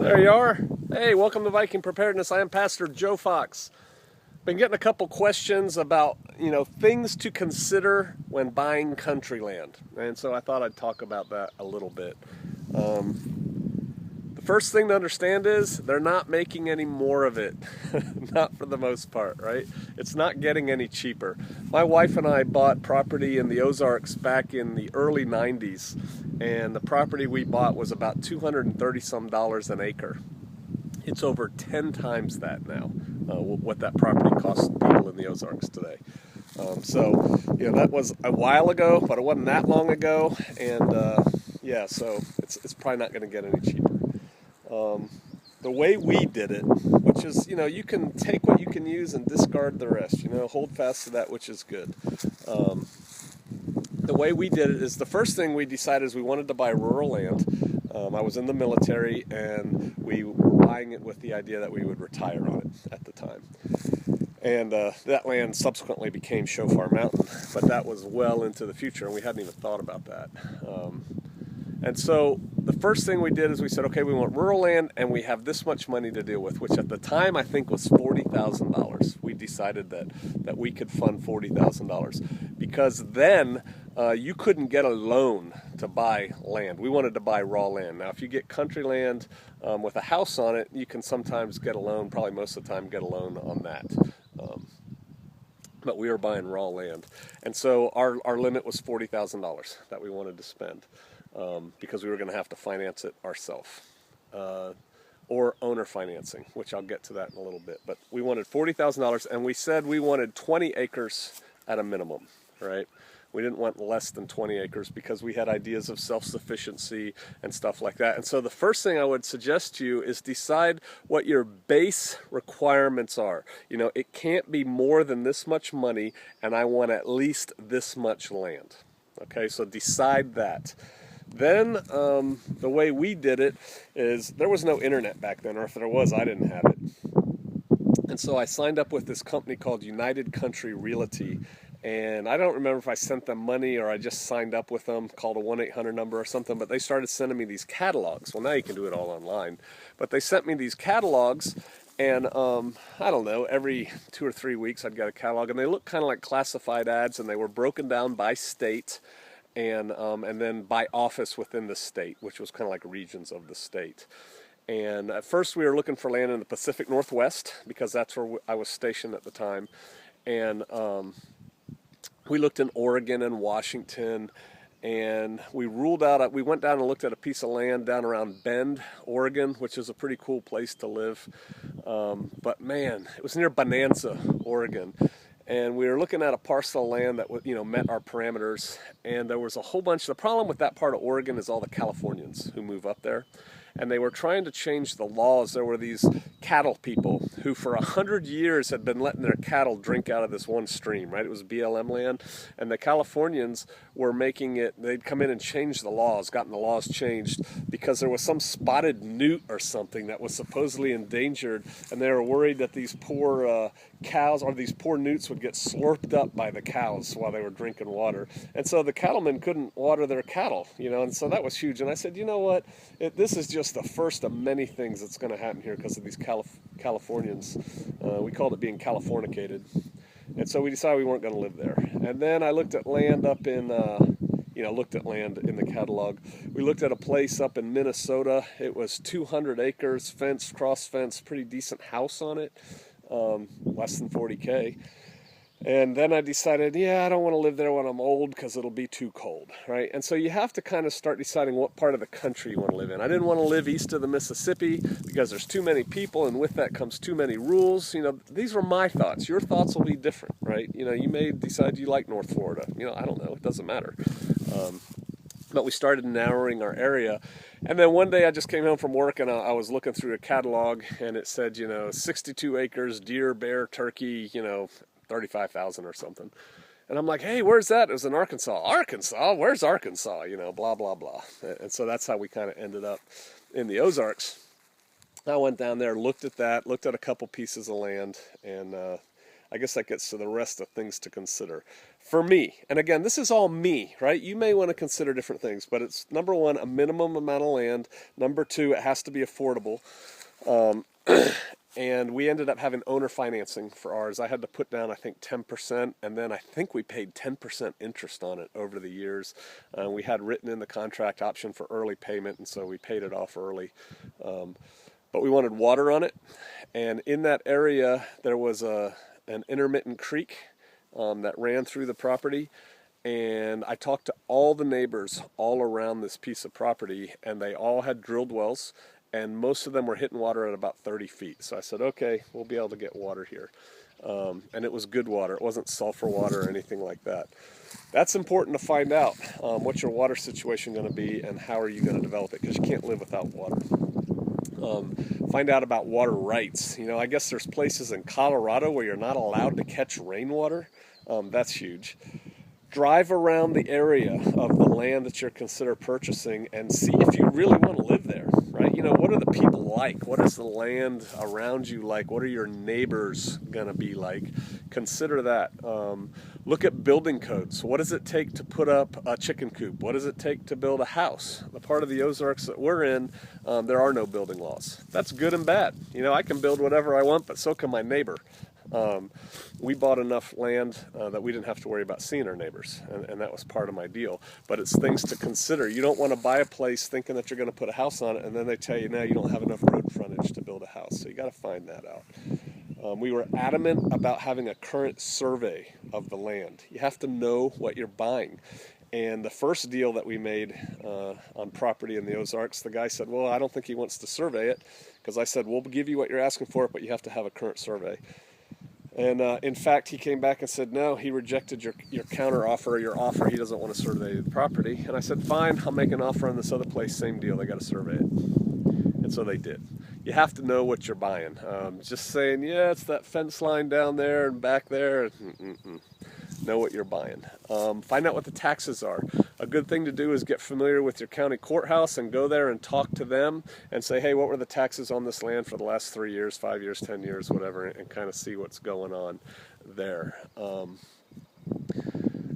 There you are. Hey, welcome to Viking Preparedness. I am Pastor Joe Fox. Been getting a couple questions about, things to consider when buying country land. And so I thought I'd talk about that a little bit. The first thing to understand is they're not making any more of it. Not for the most part, right? It's not getting any cheaper. My wife and I bought property in the Ozarks back in the early 90s. And the property we bought was about $230 some an acre. It's over 10 times that now, what that property costs people in the Ozarks today. That was a while ago, but it wasn't that long ago. And so it's probably not going to get any cheaper. The way we did it, which is, you can take what you can use and discard the rest, hold fast to that which is good. The way we did it is the first thing we decided is we wanted to buy rural land. I was in the military and we were buying it with the idea that we would retire on it at the time. And that land subsequently became Shofar Mountain, but that was well into the future and we hadn't even thought about that. And so the first thing we did is we said, okay, we want rural land and we have this much money to deal with, which at the time I think was $40,000. We decided that we could fund $40,000 because then you couldn't get a loan to buy land. We wanted to buy raw land. Now, if you get country land with a house on it, you can sometimes get a loan, probably most of the time get a loan on that. But we were buying raw land. And so our limit was $40,000 that we wanted to spend. Because we were going to have to finance it ourselves, or owner financing, which I'll get to that in a little bit. But we wanted $40,000, and we said we wanted 20 acres at a minimum, right? We didn't want less than 20 acres because we had ideas of self-sufficiency and stuff like that. And so the first thing I would suggest to you is decide what your base requirements are. It can't be more than this much money, and I want at least this much land. Okay, so decide that. Then the way we did it is there was no internet back then, or if there was, I didn't have it. And so I signed up with this company called United Country Realty. And I don't remember if I sent them money or I just signed up with them, called a 1-800 number or something, but they started sending me these catalogs. Well, now you can do it all online. But they sent me these catalogs, and I don't know, every 2 or 3 weeks I'd get a catalog, and they looked kind of like classified ads, and they were broken down by state and then by office within the state, which was kind of like regions of the state. And at first we were looking for land in the Pacific Northwest because that's where I was stationed at the time. And we looked in Oregon and Washington, and we ruled out, we went down and looked at a piece of land down around Bend, Oregon, which is a pretty cool place to live. But man, it was near Bonanza, Oregon. And we were looking at a parcel of land that met our parameters, and there was a whole bunch. The problem with that part of Oregon is all the Californians who move up there, and they were trying to change the laws. There were these cattle people who for 100 years had been letting their cattle drink out of this one stream, right? It was BLM land, and the Californians were making it, they'd come in and change the laws, gotten the laws changed because there was some spotted newt or something that was supposedly endangered, and they were worried that these poor cows or these poor newts would get slurped up by the cows while they were drinking water. And so the cattlemen couldn't water their cattle, and so that was huge. And I said, you know what, this is just the first of many things that's going to happen here because of these Californians. We called it being Californicated. And so we decided we weren't going to live there. And then I looked at land up in, looked at land in the catalog. We looked at a place up in Minnesota. It was 200 acres, fenced, cross fenced, pretty decent house on it, less than 40K. And then I decided, I don't want to live there when I'm old because it'll be too cold, right? And so you have to kind of start deciding what part of the country you want to live in. I didn't want to live east of the Mississippi because there's too many people, and with that comes too many rules. These were my thoughts. Your thoughts will be different, right? You may decide you like North Florida. I don't know. It doesn't matter. But we started narrowing our area. And then one day I just came home from work and I was looking through a catalog and it said, 62 acres, deer, bear, turkey, 35,000 or something. And I'm like, hey, where's that? It was in Arkansas. Arkansas? Where's Arkansas? Blah, blah, blah. And so that's how we kind of ended up in the Ozarks. I went down there, looked at that, looked at a couple pieces of land, and I guess that gets to the rest of things to consider. For me, and again, this is all me, right? You may want to consider different things, but it's number one, a minimum amount of land. Number two, it has to be affordable. And we ended up having owner financing for ours. I had to put down, I think, 10%, and then I think we paid 10% interest on it over the years. We had written in the contract option for early payment, and so we paid it off early. But we wanted water on it, and in that area there was an intermittent creek that ran through the property. And I talked to all the neighbors all around this piece of property, and they all had drilled wells. And most of them were hitting water at about 30 feet. So I said, okay, we'll be able to get water here. And it was good water. It wasn't sulfur water or anything like that. That's important to find out what's your water situation going to be and how are you going to develop it, because you can't live without water. Find out about water rights. You know, I guess there's places in Colorado where you're not allowed to catch rainwater. That's huge. Drive around the area of the land that you're consider purchasing and see if you really want to live there, right? You know, what are the people like? What is the land around you like? What are your neighbors going to be like? Consider that. Look at building codes. What does it take to put up a chicken coop? What does it take to build a house? The part of the Ozarks that we're in, there are no building laws. That's good and bad. You know, I can build whatever I want, but so can my neighbor. We bought enough land that we didn't have to worry about seeing our neighbors, and that was part of my deal. But it's things to consider. You don't want to buy a place thinking that you're going to put a house on it, and then they tell you, now you don't have enough road frontage to build a house. So you got to find that out. We were adamant about having a current survey of the land. You have to know what you're buying. And the first deal that we made on property in the Ozarks, the guy said, well, I don't think he wants to survey it, because I said, we'll give you what you're asking for, but you have to have a current survey. And in fact, he came back and said, no, he rejected your counter offer, your offer. He doesn't want to survey the property. And I said, fine, I'll make an offer on this other place, same deal. They got to survey it. And so they did. You have to know what you're buying. Just saying, yeah, it's that fence line down there and back there. Know what you're buying. Find out what the taxes are. A good thing to do is get familiar with your county courthouse and go there and talk to them and say, hey, what were the taxes on this land for the last 3 years, 5 years, 10 years, whatever, and kind of see what's going on there.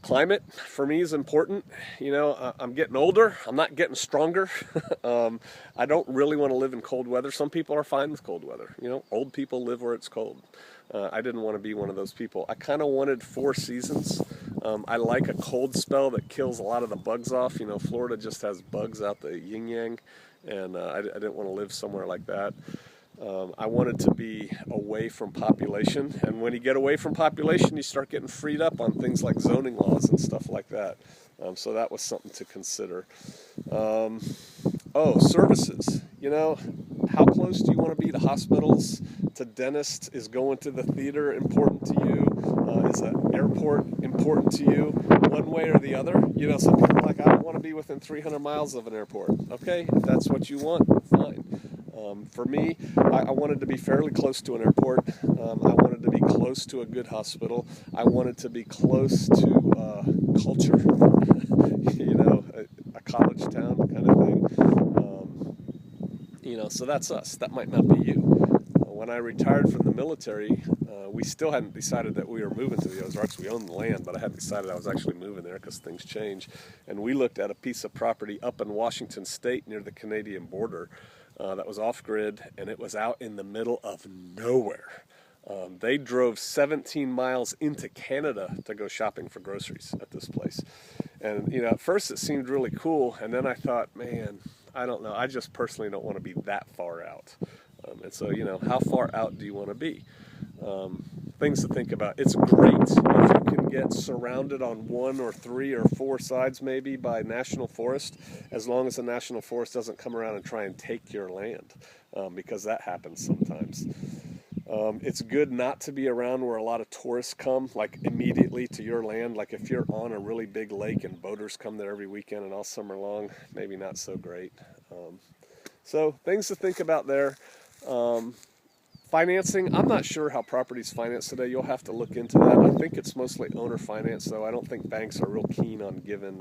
Climate for me is important. You know, I'm getting older. I'm not getting stronger. I don't really want to live in cold weather. Some people are fine with cold weather. You know, old people live where it's cold. I didn't want to be one of those people. I kind of wanted 4 seasons. I like a cold spell that kills a lot of the bugs off. You know, Florida just has bugs out the yin-yang, and I didn't want to live somewhere like that. I wanted to be away from population, and when you get away from population, you start getting freed up on things like zoning laws and stuff like that. So that was something to consider. Services. You know, how close do you want to be to hospitals, to dentists? Is going to the theater important to you? Is an airport important to you? One way or the other? You know, some people are like, I don't want to be within 300 miles of an airport. Okay, if that's what you want, fine. For me, I wanted to be fairly close to an airport. I wanted to be close to a good hospital. I wanted to be close to culture, you know, a college town kind of thing. You know, so that's us. That might not be you. When I retired from the military, we still hadn't decided that we were moving to the Ozarks. We owned the land, but I hadn't decided I was actually moving there because things change. And we looked at a piece of property up in Washington State near the Canadian border. That was off-grid, and it was out in the middle of nowhere. They drove 17 miles into Canada to go shopping for groceries at this place. And, you know, at first it seemed really cool, and then I thought, man, I don't know. I just personally don't want to be that far out. And so, you know, how far out do you want to be? Things to think about. It's great if you can get surrounded on 1 or 3 or 4 sides maybe by national forest, as long as the national forest doesn't come around and try and take your land, because that happens sometimes. It's good not to be around where a lot of tourists come, like immediately to your land. Like if you're on a really big lake and boaters come there every weekend and all summer long, maybe not so great. So things to think about there. Financing, I'm not sure how property's financed today. You'll have to look into that. I think it's mostly owner finance, though. I don't think banks are real keen on giving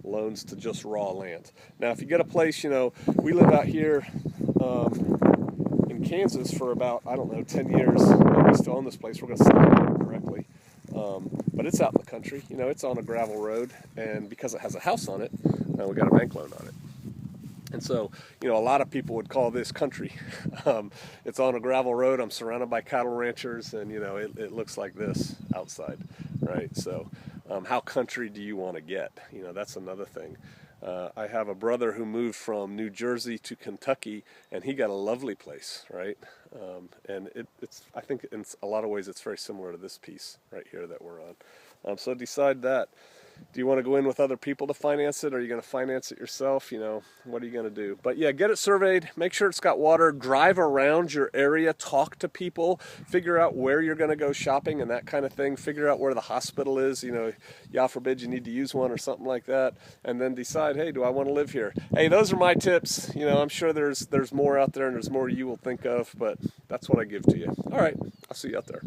loans to just raw land. Now, if you get a place, you know, we live out here in Kansas for about, I don't know, 10 years. And we still own this place. We're going to sell it directly. But it's out in the country. You know, it's on a gravel road. And because it has a house on it, we got a bank loan on it. And so, you know, a lot of people would call this country. It's on a gravel road. I'm surrounded by cattle ranchers, and, you know, it looks like this outside, right? So how country do you want to get? You know, that's another thing. I have a brother who moved from New Jersey to Kentucky, and he got a lovely place, right? And it's, I think in a lot of ways it's very similar to this piece right here that we're on. So decide that. Do you want to go in with other people to finance it? Or are you going to finance it yourself? You know, what are you going to do? But yeah, get it surveyed. Make sure it's got water. Drive around your area. Talk to people. Figure out where you're going to go shopping and that kind of thing. Figure out where the hospital is. You know, God forbid you need to use one or something like that. And then decide, hey, do I want to live here? Hey, those are my tips. You know, I'm sure there's more out there and there's more you will think of, but that's what I give to you. All right, I'll see you out there.